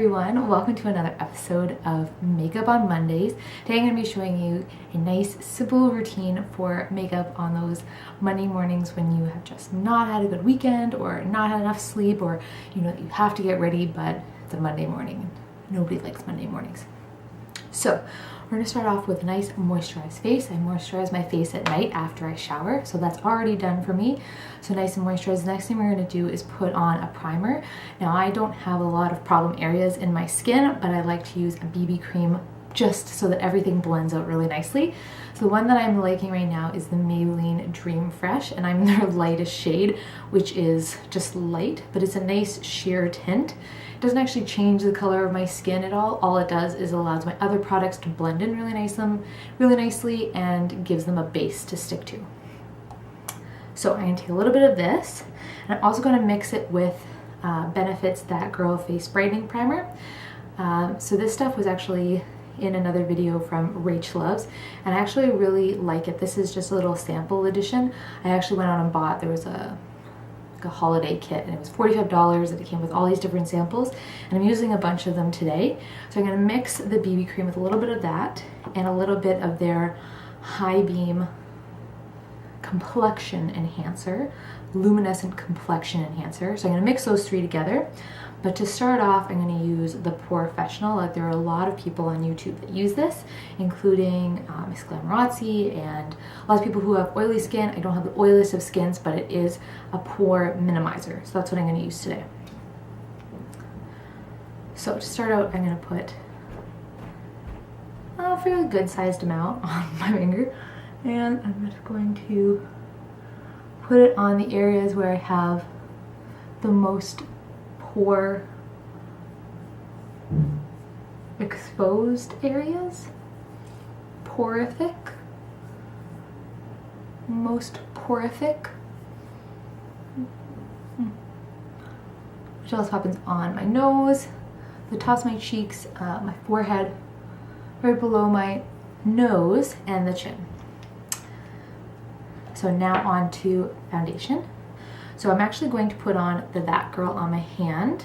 everyone, welcome to another episode of Makeup on Mondays. Today I'm going to be showing you a nice simple routine for makeup on those Monday mornings when you have just not had a good weekend or not had enough sleep, or you know that you have to get ready but it's a Monday morning and nobody likes Monday mornings. So we're going to start off with a nice moisturized face. I moisturize my face at night after I shower, so that's already done for me. So nice and moisturized. The next thing we're going to do is put on a primer. Now I don't have a lot of problem areas in my skin, but I like to use a BB cream just so that everything blends out really nicely. So the one that I'm liking right now is the Maybelline Dream Fresh, and I'm their lightest shade, which is just light, but it's a nice sheer tint. It doesn't actually change the color of my skin at all. All it does is allows my other products to blend in really nicely and gives them a base to stick to. So I'm going to take a little bit of this, and I'm also going to mix it with Benefit's That Girl Face Brightening Primer. So this stuff was actually in another video from Rach Loves, and I actually really like it. This is just a little sample edition. I actually went out and bought, there was a holiday kit, and it was $45, and it came with all these different samples, and I'm using a bunch of them today. So I'm going to mix the BB cream with a little bit of that and a little bit of their Highbeam complexion enhancer, luminescent complexion enhancer. So I'm going to mix those three together. But to start off, I'm going to use the POREfessional. Like, there are a lot of people on YouTube that use this, including Miss Glamorazzi and a lot of people who have oily skin. I don't have the oiliest of skins, but it is a pore minimizer. So that's what I'm going to use today. So to start out, I'm going to put a fairly good sized amount on my finger. And I'm just going to put it on the areas where I have the most pore exposed areas. Porific. Most porific. Which also happens on my nose, the tops of my cheeks, my forehead, right below my nose, and the chin. So now on to foundation. So I'm actually going to put on the That Girl on my hand.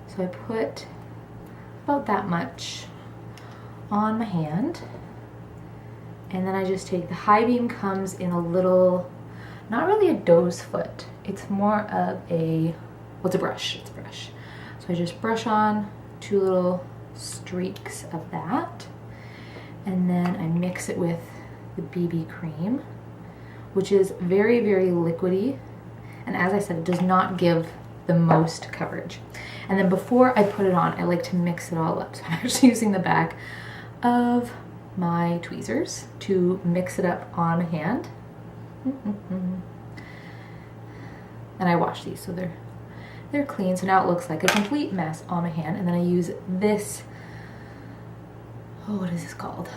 So I put about that much on my hand. And then I just take, the Highbeam comes in a little, not really a doe's foot. It's more of a, well, it's a brush. It's a brush. So I just brush on 2 little streaks of that. And then I mix it with the BB cream, which is very, very liquidy. And as I said, it does not give the most coverage. And then before I put it on, I like to mix it all up. So I'm actually using the back of my tweezers to mix it up on my hand. And I wash these, so they're clean. So now it looks like a complete mess on my hand. And then I use this, oh, what is this called?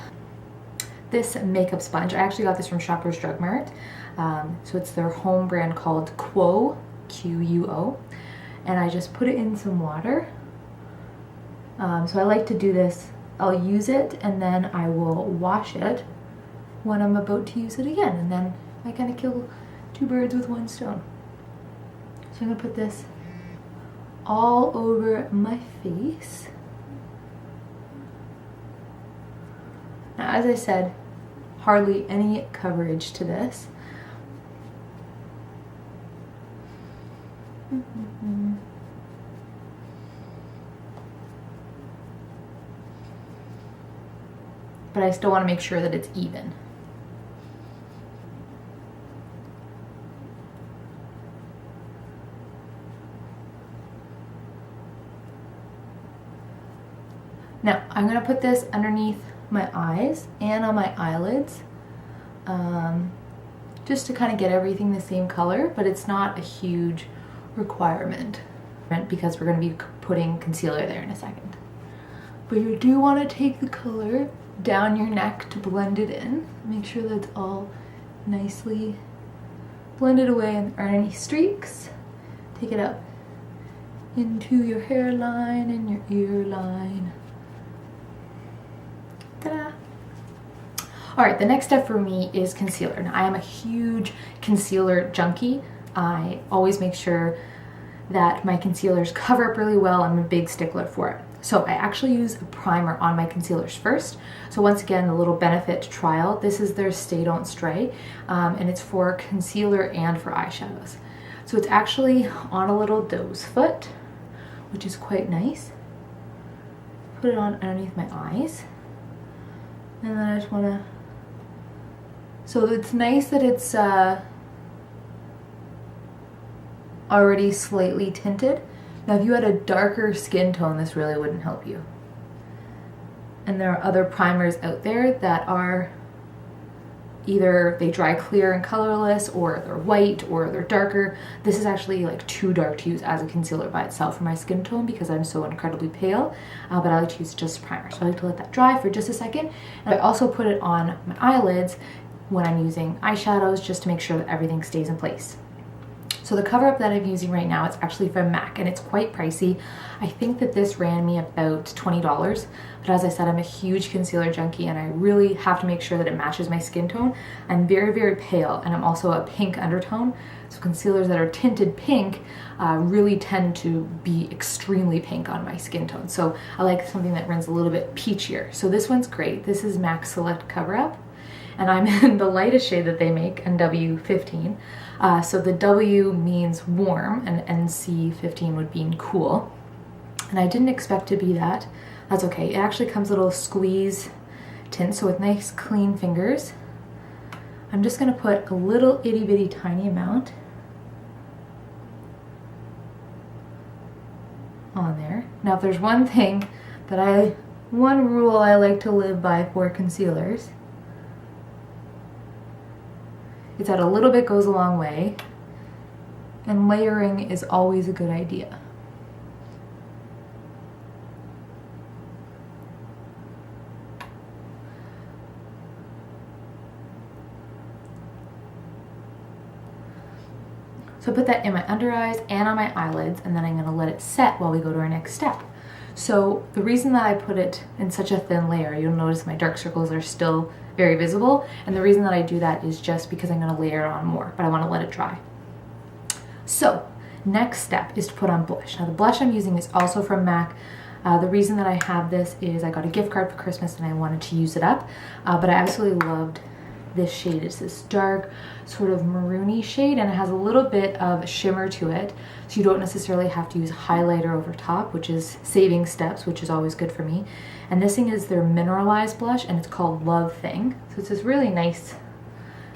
This makeup sponge. I actually got this from Shoppers Drug Mart. So it's their home brand called Quo, Q-U-O. And I just put it in some water. So I like to do this. I'll use it and then I will wash it when I'm about to use it again. And then I kind of kill 2 birds with 1 stone. So I'm going to put this all over my face. Now, as I said, hardly any coverage to this. But I still want to make sure that it's even. Now, I'm going to put this underneath my eyes and on my eyelids, just to kind of get everything the same color, but it's not a huge requirement because we're going to be putting concealer there in a second. But you do want to take the color down your neck to blend it in. Make sure that it's all nicely blended away and there aren't any streaks. Take it up into your hairline and your ear line. Ta-da! Alright, the next step for me is concealer. Now, I am a huge concealer junkie. I always make sure that my concealers cover up really well. I'm a big stickler for it. So I actually use a primer on my concealers first. So once again, the little benefit trial. This is their Stay Don't Stray, and it's for concealer and for eyeshadows. So it's actually on a little doe's foot, which is quite nice. Put it on underneath my eyes. And then I just wanna, so it's nice that it's already slightly tinted. Now if you had a darker skin tone, this really wouldn't help you. And there are other primers out there that are either they dry clear and colorless, or they're white, or they're darker. This is actually like too dark to use as a concealer by itself for my skin tone because I'm so incredibly pale, but I like to use just primer. So I like to let that dry for just a second. And I also put it on my eyelids when I'm using eyeshadows just to make sure that everything stays in place. So the cover up that I'm using right now, it's actually from MAC, and it's quite pricey. I think that this ran me about $20, but as I said, I'm a huge concealer junkie and I really have to make sure that it matches my skin tone. I'm very, very pale, and I'm also a pink undertone, so concealers that are tinted pink really tend to be extremely pink on my skin tone. So I like something that runs a little bit peachier. So this one's great. This is MAC Select Cover Up, and I'm in the lightest shade that they make, NW15. So the W means warm and NC15 would mean cool. And I didn't expect to be that. That's okay. It actually comes a little squeeze tint, so with nice clean fingers, I'm just gonna put a little itty bitty tiny amount on there. Now if there's one thing that one rule I like to live by for concealers, it's that a little bit goes a long way, and layering is always a good idea. So I put that in my under eyes and on my eyelids, and then I'm gonna let it set while we go to our next step. So the reason that I put it in such a thin layer, you'll notice my dark circles are still very visible, and the reason that I do that is just because I'm gonna layer it on more, but I wanna let it dry. So next step is to put on blush. Now the blush I'm using is also from MAC. The reason that I have this is I got a gift card for Christmas and I wanted to use it up, but I absolutely loved this shade. It's this dark sort of maroony shade, and it has a little bit of shimmer to it, so you don't necessarily have to use highlighter over top, which is saving steps, which is always good for me. And this thing is their Mineralize blush, and it's called Love Thing. So it's this really nice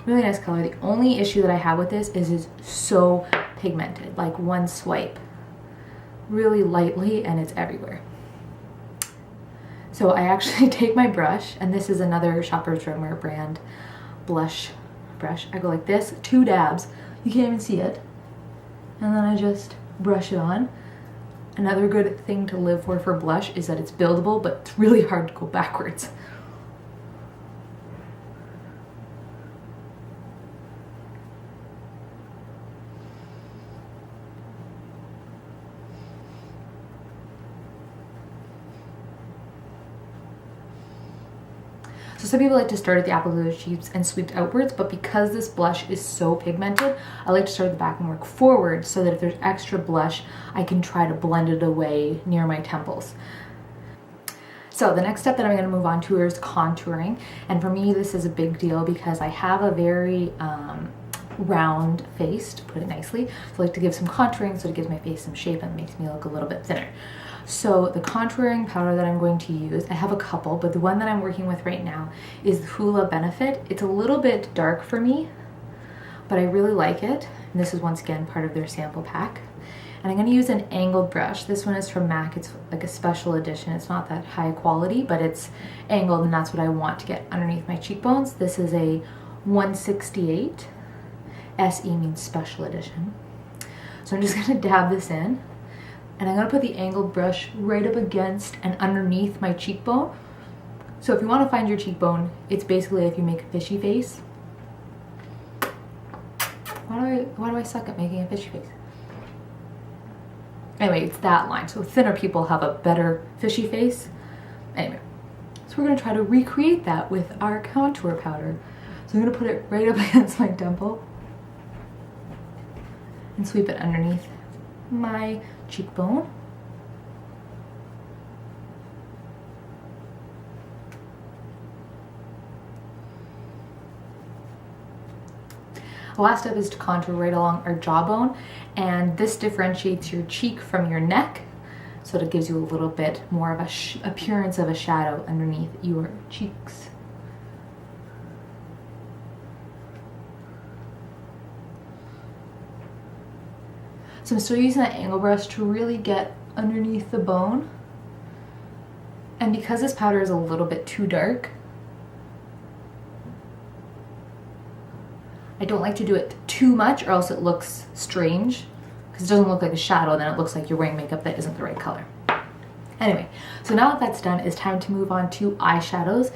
color. The only issue that I have with this is it's so pigmented, like one swipe really lightly and it's everywhere. So I actually take my brush, and this is another Shoppers Drug Mart brand blush brush. I go like this, 2 dabs, you can't even see it, and then I just brush it on. Another good thing to live for blush is that it's buildable, but it's really hard to go backwards. So some people like to start at the apple of their cheeks and sweep outwards, but because this blush is so pigmented, I like to start at the back and work forward so that if there's extra blush, I can try to blend it away near my temples. So the next step that I'm going to move on to is contouring, and for me this is a big deal because I have a very round face, to put it nicely, so I like to give some contouring so it gives my face some shape and makes me look a little bit thinner. So the contouring powder that I'm going to use, I have a couple, but the one that I'm working with right now is the Hoola Benefit. It's a little bit dark for me, but I really like it. And this is once again part of their sample pack. And I'm going to use an angled brush. This one is from MAC. It's like a special edition. It's not that high quality, but it's angled, and that's what I want to get underneath my cheekbones. This is a 168. SE means special edition. So I'm just going to dab this in. And I'm going to put the angled brush right up against and underneath my cheekbone. So if you want to find your cheekbone, it's basically if you make a fishy face. Why do I suck at making a fishy face? Anyway, it's that line. So thinner people have a better fishy face. Anyway, so we're going to try to recreate that with our contour powder. So I'm going to put it right up against my temple and sweep it underneath my cheekbone. The last step is to contour right along our jawbone, and this differentiates your cheek from your neck, so it gives you a little bit more of a appearance of a shadow underneath your cheeks. So I'm still using that angle brush to really get underneath the bone, and because this powder is a little bit too dark, I don't like to do it too much or else it looks strange, because it doesn't look like a shadow, then it looks like you're wearing makeup that isn't the right color. Anyway, so now that that's done, it's time to move on to eyeshadows.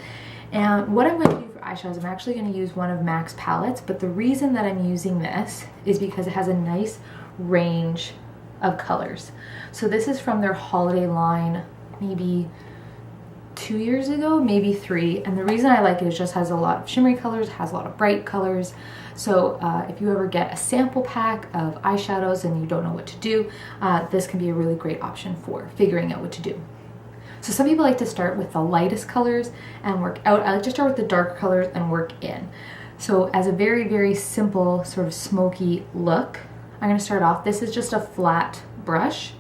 And what I'm going to do for eyeshadows, I'm actually going to use one of MAC's palettes, but the reason that I'm using this is because it has a nice range of colors. So this is from their holiday line, maybe 2 years ago, maybe 3, and the reason I like it is just has a lot of shimmery colors, has a lot of bright colors. So if you ever get a sample pack of eyeshadows and you don't know what to do, this can be a really great option for figuring out what to do. So some people like to start with the lightest colors and work out. I like to start with the darker colors and work in. So as a very, very simple sort of smoky look, I'm going to start off. This is just a flat brush.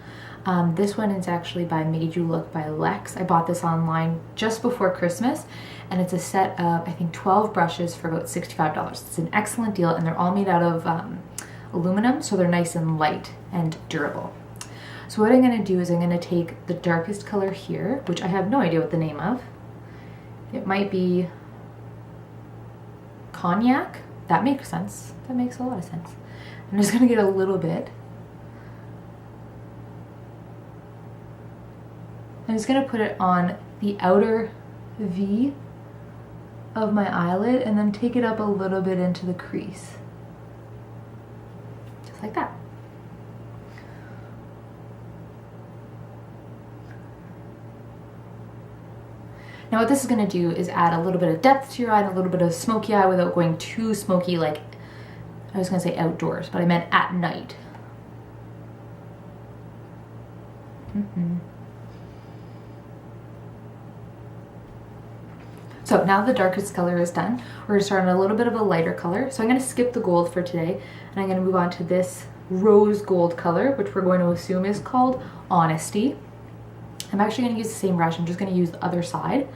This one is actually by MadeULook by Lex. I bought this online just before Christmas, and it's a set of, I think, 12 brushes for about $65. It's an excellent deal, and they're all made out of aluminum, so they're nice and light and durable. So what I'm going to do is I'm going to take the darkest color here, which I have no idea what the name of. It might be cognac. That makes sense. That makes a lot of sense. I'm just going to get a little bit. I'm just going to put it on the outer V of my eyelid and then take it up a little bit into the crease. Just like that. Now what this is going to do is add a little bit of depth to your eye and a little bit of smoky eye without going too smoky, like I was going to say outdoors, but I meant at night. So now the darkest color is done. We're going to start on a little bit of a lighter color. So I'm going to skip the gold for today, and I'm going to move on to this rose gold color, which we're going to assume is called Honesty. I'm actually going to use the same brush. I'm just going to use the other side.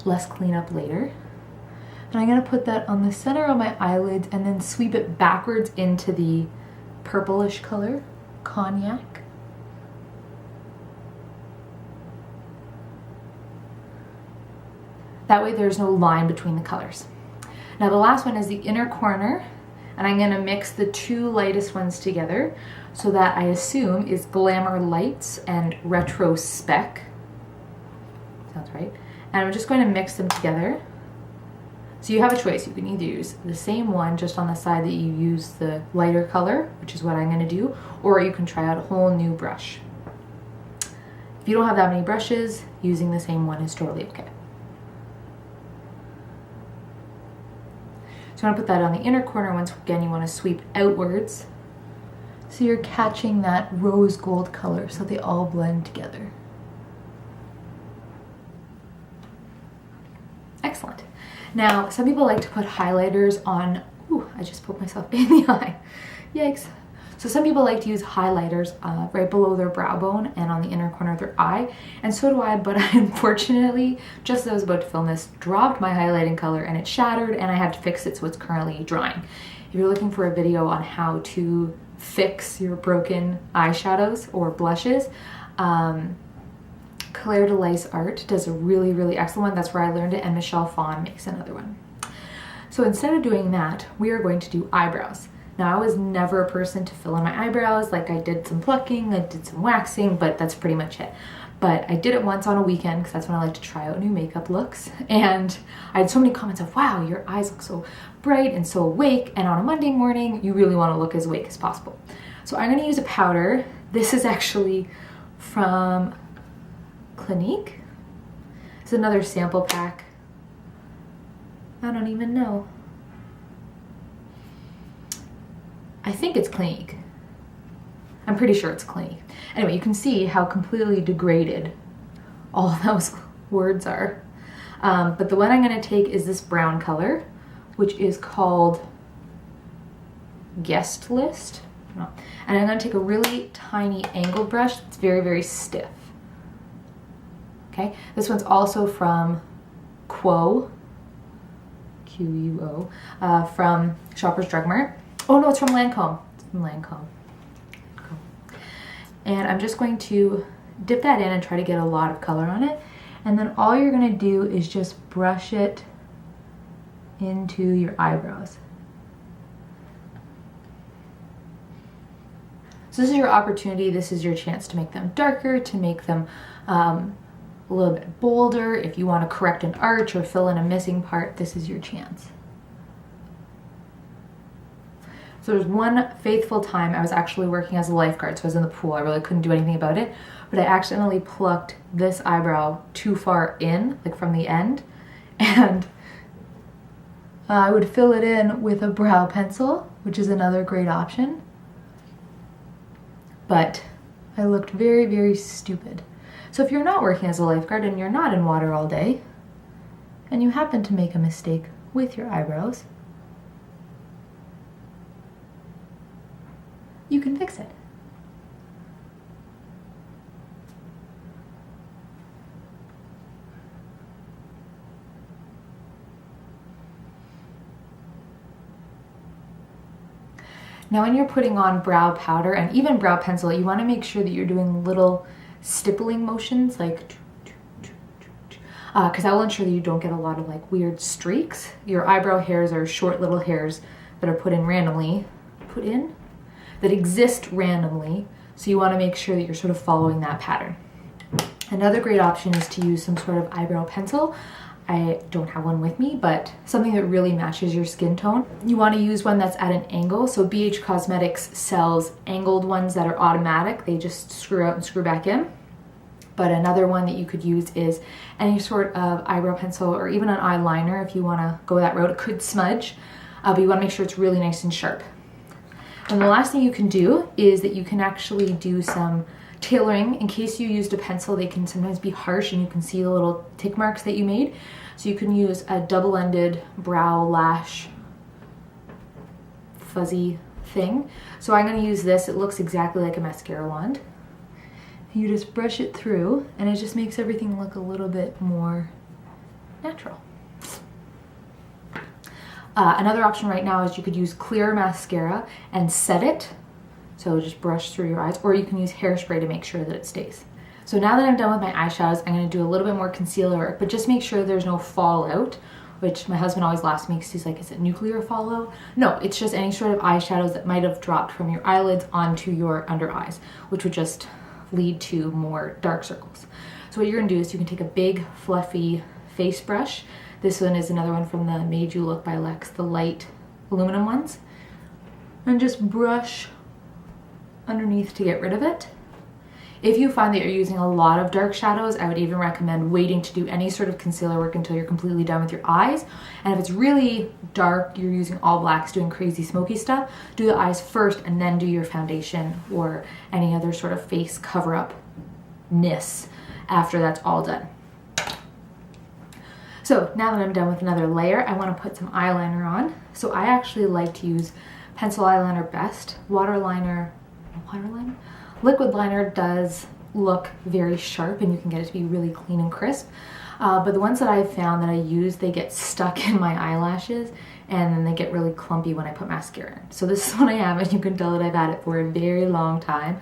Less cleanup later. And I'm going to put that on the center of my eyelids and then sweep it backwards into the purplish color, Cognac. That way there's no line between the colors. Now the last one is the inner corner, and I'm going to mix the two lightest ones together, so that I assume is Glamour Lights and Retro Spec. Sounds right. And I'm just going to mix them together. So you have a choice. You can either use the same one just on the side that you use the lighter color, which is what I'm going to do, or you can try out a whole new brush. If you don't have that many brushes, using the same one is totally okay. So I'm going to put that on the inner corner. Once again, you want to sweep outwards. So you're catching that rose gold color so they all blend together. Excellent. Now, some people like to put highlighters on, ooh, I just poked myself in the eye. Yikes. So some people like to use highlighters right below their brow bone and on the inner corner of their eye, and so do I, but I unfortunately, just as I was about to film this, dropped my highlighting color and it shattered, and I had to fix it, so it's currently drying. If you're looking for a video on how to fix your broken eyeshadows or blushes, Claire de Lice Art does a really, really excellent one. That's where I learned it, and Michelle Fawn makes another one. So instead of doing that, we are going to do eyebrows. Now, I was never a person to fill in my eyebrows. Like, I did some plucking, I did some waxing, but that's pretty much it. But I did it once on a weekend because that's when I like to try out new makeup looks. And I had so many comments of, wow, your eyes look so bright and so awake. And on a Monday morning, you really want to look as awake as possible. So I'm going to use a powder. This is actually from Clinique. It's another sample pack. I don't even know. I think it's Clinique. I'm pretty sure it's Clinique. Anyway, you can see how completely degraded all of those words are. But the one I'm going to take is this brown color, which is called Guest List. No. And I'm going to take a really tiny angled brush that's very, very stiff. Okay, this one's also from Quo, Q-U-O, from Shoppers Drug Mart. Oh no, it's from Lancome. It's from Lancome. And I'm just going to dip that in and try to get a lot of color on it. And then all you're going to do is just brush it into your eyebrows. So this is your opportunity, this is your chance to make them darker, to make them a little bit bolder. If you want to correct an arch or fill in a missing part, this is your chance. So there's one faithful time I was actually working as a lifeguard, so I was in the pool, I really couldn't do anything about it, but I accidentally plucked this eyebrow too far in, like from the end, and I would fill it in with a brow pencil, which is another great option. But I looked very, very stupid. So if you're not working as a lifeguard and you're not in water all day, and you happen to make a mistake with your eyebrows, you can fix it. Now when you're putting on brow powder and even brow pencil, you want to make sure that you're doing little stippling motions, like, because that will ensure that you don't get a lot of like weird streaks. Your eyebrow hairs are short little hairs that are put in, that exist randomly. So you want to make sure that you're sort of following that pattern. Another great option is to use some sort of eyebrow pencil. I don't have one with me, but something that really matches your skin tone. You want to use one that's at an angle. So BH Cosmetics sells angled ones that are automatic. They just screw out and screw back in. But another one that you could use is any sort of eyebrow pencil or even an eyeliner if you want to go that route. It could smudge, but you want to make sure it's really nice and sharp. And the last thing you can do is that you can actually do some tailoring. In case you used a pencil, they can sometimes be harsh and you can see the little tick marks that you made. So you can use a double-ended brow lash fuzzy thing. So I'm going to use this. It looks exactly like a mascara wand. You just brush it through and it just makes everything look a little bit more natural. Another option right now is you could use clear mascara and set it. So just brush through your eyes, or you can use hairspray to make sure that it stays. So now that I'm done with my eyeshadows, I'm going to do a little bit more concealer work, but just make sure there's no fallout, which my husband always laughs at me because he's like, is it nuclear fallout? No, it's just any sort of eyeshadows that might have dropped from your eyelids onto your under eyes, which would just lead to more dark circles. So what you're going to do is you can take a big fluffy face brush. This one is another one from the MadeULook by Lex, the light aluminum ones, and just brush underneath to get rid of it. If you find that you're using a lot of dark shadows, I would even recommend waiting to do any sort of concealer work until you're completely done with your eyes. And if it's really dark, you're using all blacks, doing crazy smoky stuff, do the eyes first and then do your foundation or any other sort of face cover-up-ness after that's all done. So now that I'm done with another layer, I want to put some eyeliner on. So I actually like to use pencil eyeliner best. Liquid liner does look very sharp and you can get it to be really clean and crisp. But the ones that I've found that I use, they get stuck in my eyelashes and then they get really clumpy when I put mascara in. So this is what I have, and you can tell that I've had it for a very long time.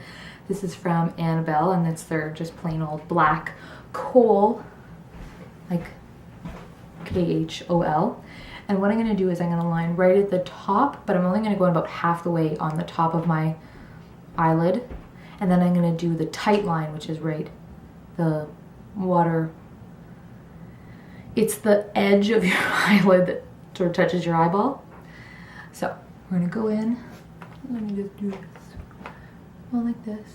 This is from Annebelle, and it's their just plain old black kohl, like K-H-O-L. And what I'm going to do is I'm going to line right at the top, but I'm only going to go in about half the way on the top of my eyelid. And then I'm going to do the tight line, which is right, the water. It's the edge of your eyelid that sort of touches your eyeball. So we're going to go in. Let me just do this. Go like this.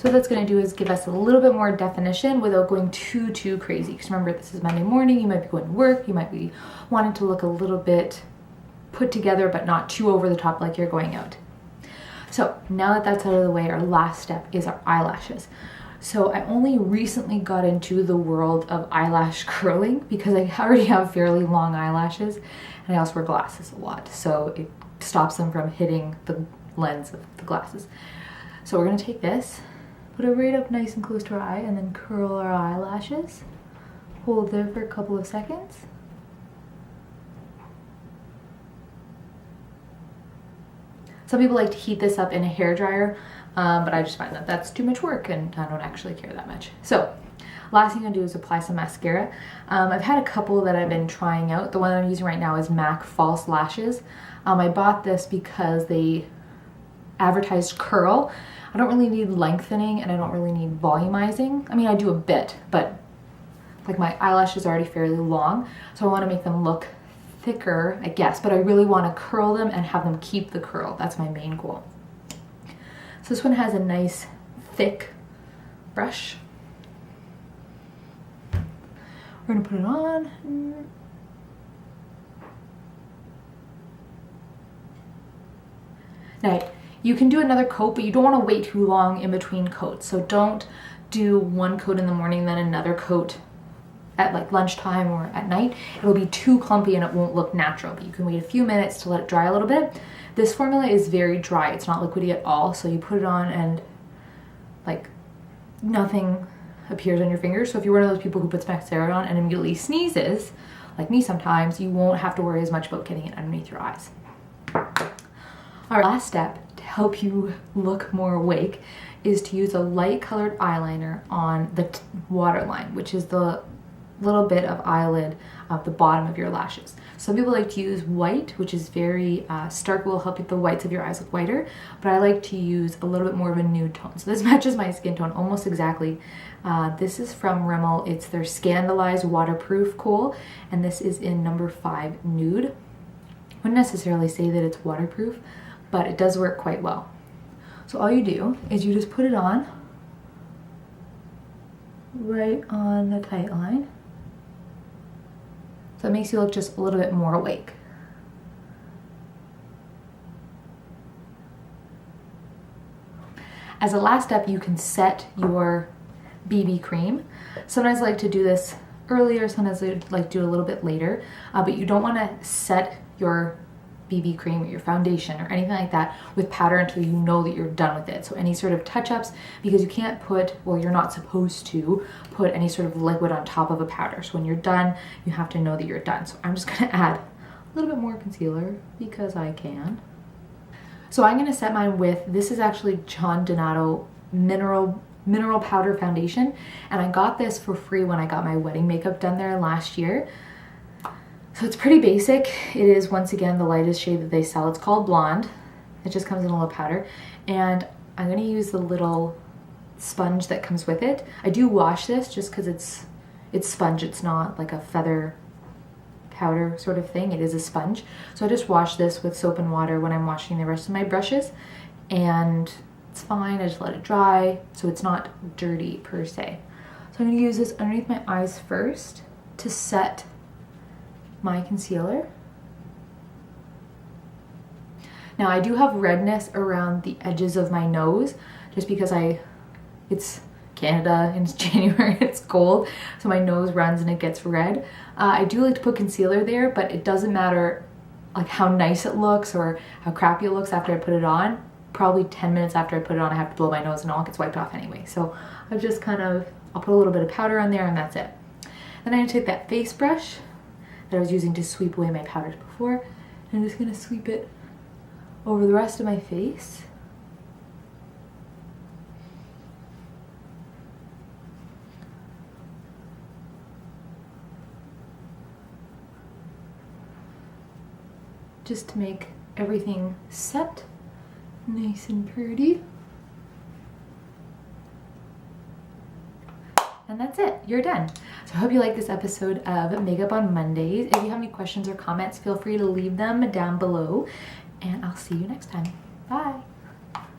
So what that's going to do is give us a little bit more definition without going too crazy. Because remember, this is Monday morning, you might be going to work, you might be wanting to look a little bit put together but not too over the top like you're going out. So now that that's out of the way, our last step is our eyelashes. So I only recently got into the world of eyelash curling because I already have fairly long eyelashes, and I also wear glasses a lot, so it stops them from hitting the lens of the glasses. So we're going to take this, put it right up nice and close to our eye, and then curl our eyelashes. Hold there for a couple of seconds. Some people like to heat this up in a hairdryer, but I just find that that's too much work and I don't actually care that much. So last thing I'm gonna do is apply some mascara. I've had a couple that I've been trying out. The one I'm using right now is MAC False Lashes. I bought this because they advertised curl. I don't really need lengthening and I don't really need volumizing. I mean, I do a bit, but like my eyelashes are already fairly long, so I wanna make them look thicker, I guess, but I really want to curl them and have them keep the curl. That's my main goal. So this one has a nice thick brush. We're going to put it on. Now, you can do another coat, but you don't want to wait too long in between coats. So don't do one coat in the morning, then another coat at like lunchtime or at night. It'll be too clumpy and it won't look natural, but you can wait a few minutes to let it dry a little bit. This formula is very dry. It's not liquidy at all. So you put it on and like nothing appears on your fingers. So if you're one of those people who puts mascara on and immediately sneezes, like me sometimes, you won't have to worry as much about getting it underneath your eyes. Our last step to help you look more awake is to use a light colored eyeliner on the waterline, which is the little bit of eyelid at the bottom of your lashes. Some people like to use white, which is very stark, will help the whites of your eyes look whiter, but I like to use a little bit more of a nude tone. So this matches my skin tone almost exactly. This is from Rimmel. It's their Scandaleyes waterproof kohl, and this is in number 5 nude. I wouldn't necessarily say that it's waterproof, but it does work quite well. So all you do is you just put it on right on the tight line. So it makes you look just a little bit more awake. As a last step, you can set your BB cream. Sometimes I like to do this earlier, sometimes I like to do it a little bit later, but you don't want to set your BB cream or your foundation or anything like that with powder until you know that you're done with it. So any sort of touch-ups, because you can't put, well, you're not supposed to put any sort of liquid on top of a powder. So when you're done, you have to know that you're done. So I'm just going to add a little bit more concealer because I can. So I'm going to set mine with, this is actually John Donato Mineral Powder Foundation, and I got this for free when I got my wedding makeup done there last year. So it's pretty basic. It is, once again, the lightest shade that they sell. It's called Blonde. It just comes in a little powder. And I'm going to use the little sponge that comes with it. I do wash this just because it's sponge. It's not like a feather powder sort of thing. It is a sponge. So I just wash this with soap and water when I'm washing the rest of my brushes. And it's fine. I just let it dry so it's not dirty per se. So I'm going to use this underneath my eyes first to set my concealer. Now I do have redness around the edges of my nose just because it's Canada and it's January, it's cold, so my nose runs and it gets red. I do like to put concealer there, but it doesn't matter like how nice it looks or how crappy it looks after I put it on. Probably 10 minutes after I put it on, I have to blow my nose and all gets wiped off anyway. So I've just I'll put a little bit of powder on there and that's it. Then I'm gonna take that face brush that I was using to sweep away my powders before. I'm just gonna sweep it over the rest of my face. Just to make everything set nice and pretty. And that's it, you're done. So I hope you like this episode of Makeup on Mondays. If you have any questions or comments, feel free to leave them down below, and I'll see you next time. Bye.